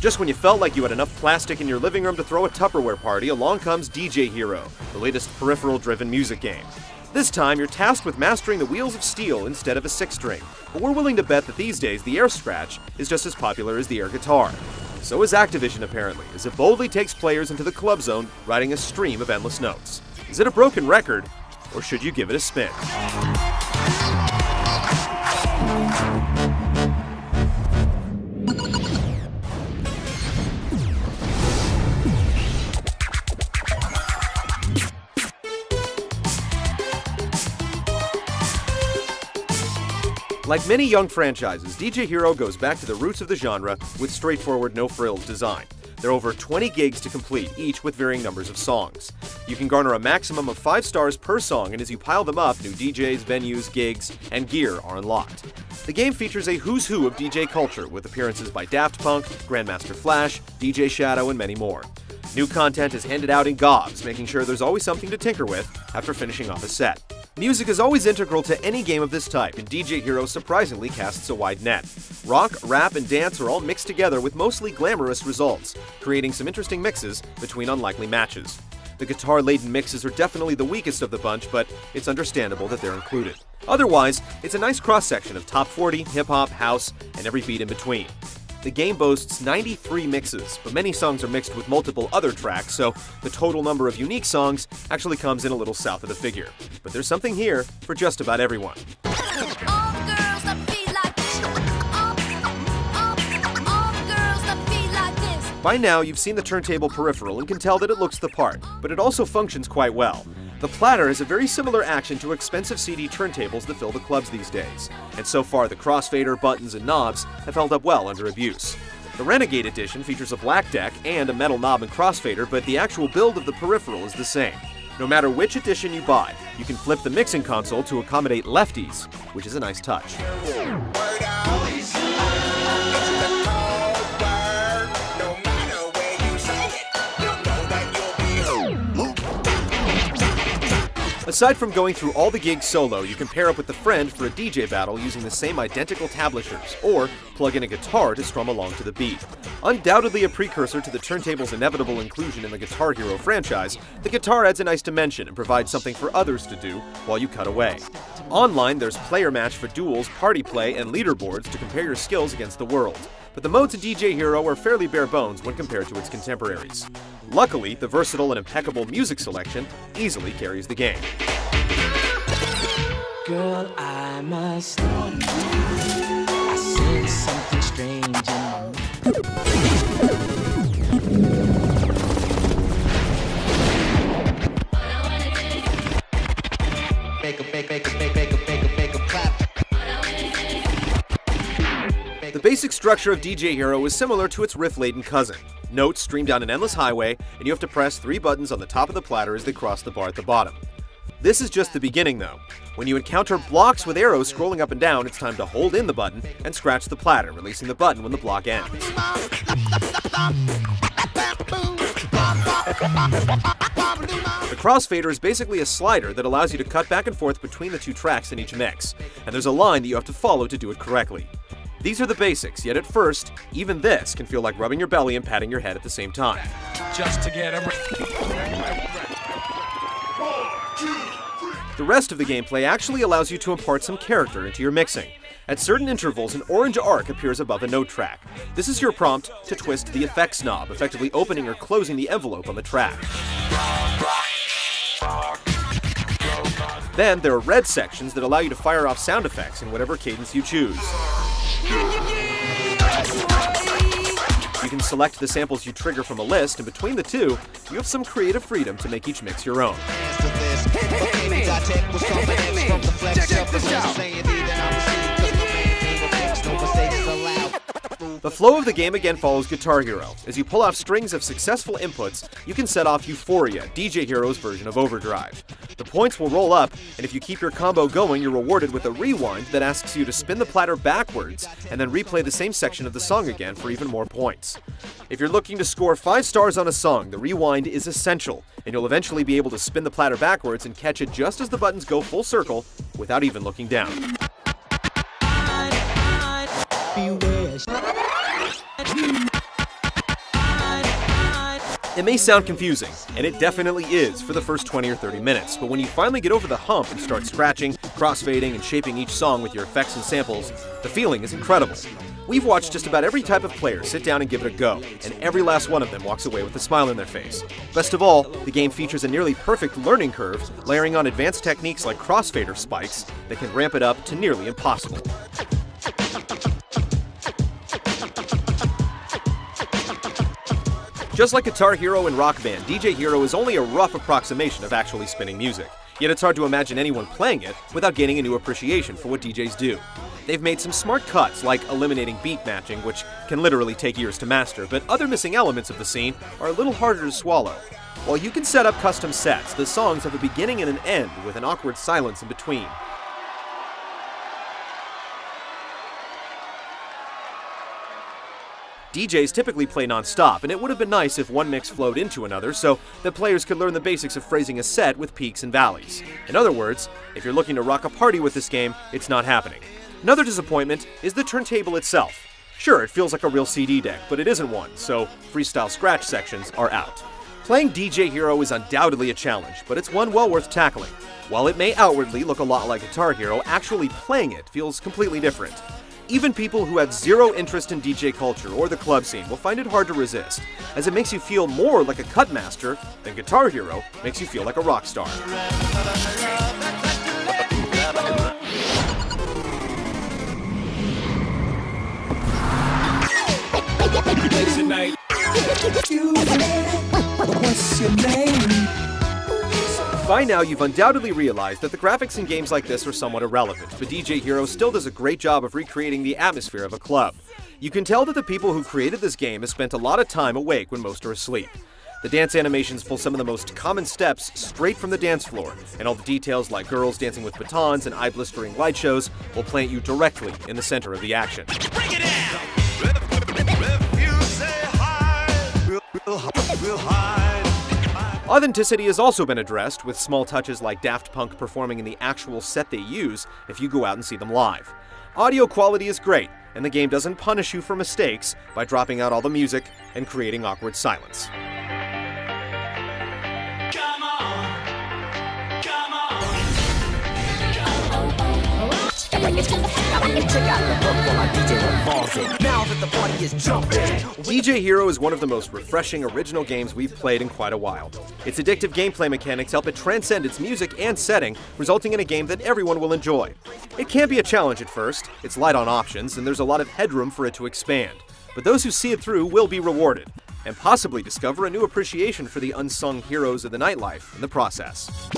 Just when you felt like you had enough plastic in your living room to throw a Tupperware party, along comes DJ Hero, the latest peripheral-driven music game. This time, you're tasked with mastering the wheels of steel instead of a six-string, but we're willing to bet that these days the air scratch is just as popular as the air guitar. So is Activision, apparently, as it boldly takes players into the club zone, riding a stream of endless notes. Is it a broken record, or should you give it a spin? Like many young franchises, DJ Hero goes back to the roots of the genre with straightforward, no-frills design. There are over 20 gigs to complete, each with varying numbers of songs. You can garner a maximum of 5 stars per song, and as you pile them up, new DJs, venues, gigs, and gear are unlocked. The game features a who's who of DJ culture, with appearances by Daft Punk, Grandmaster Flash, DJ Shadow, and many more. New content is handed out in gobs, making sure there's always something to tinker with after finishing off a set. Music is always integral to any game of this type, and DJ Hero surprisingly casts a wide net. Rock, rap, and dance are all mixed together with mostly glamorous results, creating some interesting mixes between unlikely matches. The guitar-laden mixes are definitely the weakest of the bunch, but it's understandable that they're included. Otherwise, it's a nice cross-section of top 40, hip-hop, house, and every beat in between. The game boasts 93 mixes, but many songs are mixed with multiple other tracks, so the total number of unique songs actually comes in a little south of the figure. But there's something here for just about everyone. By now, you've seen the turntable peripheral and can tell that it looks the part, but it also functions quite well. The platter has a very similar action to expensive CD turntables that fill the clubs these days, and so far the crossfader, buttons, and knobs have held up well under abuse. The Renegade Edition features a black deck and a metal knob and crossfader, but the actual build of the peripheral is the same. No matter which edition you buy, you can flip the mixing console to accommodate lefties, which is a nice touch. Aside from going through all the gigs solo, you can pair up with a friend for a DJ battle using the same identical tablishers, or plug in a guitar to strum along to the beat. Undoubtedly a precursor to the turntable's inevitable inclusion in the Guitar Hero franchise, the guitar adds a nice dimension and provides something for others to do while you cut away. Online, there's player match for duels, party play, and leaderboards to compare your skills against the world. But the modes in DJ Hero are fairly bare bones when compared to its contemporaries. Luckily, the versatile and impeccable music selection easily carries the game. Girl, I must warn you, I sense something strange in The basic structure of DJ Hero is similar to its riff-laden cousin. Notes stream down an endless highway, and you have to press 3 buttons on the top of the platter as they cross the bar at the bottom. This is just the beginning, though. When you encounter blocks with arrows scrolling up and down, it's time to hold in the button and scratch the platter, releasing the button when the block ends. The crossfader is basically a slider that allows you to cut back and forth between the 2 tracks in each mix, and there's a line that you have to follow to do it correctly. These are the basics, yet at first, even this can feel like rubbing your belly and patting your head at the same time. Just to get him. The rest of the gameplay actually allows you to impart some character into your mixing. At certain intervals, an orange arc appears above a note track. This is your prompt to twist the effects knob, effectively opening or closing the envelope on the track. Then there are red sections that allow you to fire off sound effects in whatever cadence you choose. You can select the samples you trigger from a list, and between the two, you have some creative freedom to make each mix your own. The flow of the game again follows Guitar Hero. As you pull off strings of successful inputs, you can set off Euphoria, DJ Hero's version of Overdrive. The points will roll up, and if you keep your combo going, you're rewarded with a rewind that asks you to spin the platter backwards and then replay the same section of the song again for even more points. If you're looking to score 5 stars on a song, the rewind is essential, and you'll eventually be able to spin the platter backwards and catch it just as the buttons go full circle without even looking down. It may sound confusing, and it definitely is for the first 20 or 30 minutes, but when you finally get over the hump and start scratching, crossfading, and shaping each song with your effects and samples, the feeling is incredible. We've watched just about every type of player sit down and give it a go, and every last one of them walks away with a smile on their face. Best of all, the game features a nearly perfect learning curve, layering on advanced techniques like crossfader spikes that can ramp it up to nearly impossible. Just like Guitar Hero and Rock Band, DJ Hero is only a rough approximation of actually spinning music. Yet it's hard to imagine anyone playing it without gaining a new appreciation for what DJs do. They've made some smart cuts, like eliminating beat matching, which can literally take years to master, but other missing elements of the scene are a little harder to swallow. While you can set up custom sets, the songs have a beginning and an end with an awkward silence in between. DJs typically play non-stop, and it would have been nice if one mix flowed into another so that players could learn the basics of phrasing a set with peaks and valleys. In other words, if you're looking to rock a party with this game, it's not happening. Another disappointment is the turntable itself. Sure, it feels like a real CD deck, but it isn't one, so freestyle scratch sections are out. Playing DJ Hero is undoubtedly a challenge, but it's one well worth tackling. While it may outwardly look a lot like Guitar Hero, actually playing it feels completely different. Even people who have zero interest in DJ culture or the club scene will find it hard to resist, as it makes you feel more like a cut master than Guitar Hero makes you feel like a rock star. By now, you've undoubtedly realized that the graphics in games like this are somewhat irrelevant, but DJ Hero still does a great job of recreating the atmosphere of a club. You can tell that the people who created this game have spent a lot of time awake when most are asleep. The dance animations pull some of the most common steps straight from the dance floor, and all the details like girls dancing with batons and eye-blistering light shows will plant you directly in the center of the action. Bring it down! If you say hi, we'll hide. Authenticity has also been addressed, with small touches like Daft Punk performing in the actual set they use if you go out and see them live. Audio quality is great, and the game doesn't punish you for mistakes by dropping out all the music and creating awkward silence. Come on, come on. Now that the party is jumping. DJ Hero is one of the most refreshing original games we've played in quite a while. Its addictive gameplay mechanics help it transcend its music and setting, resulting in a game that everyone will enjoy. It can be a challenge at first, it's light on options, and there's a lot of headroom for it to expand. But those who see it through will be rewarded, and possibly discover a new appreciation for the unsung heroes of the nightlife in the process.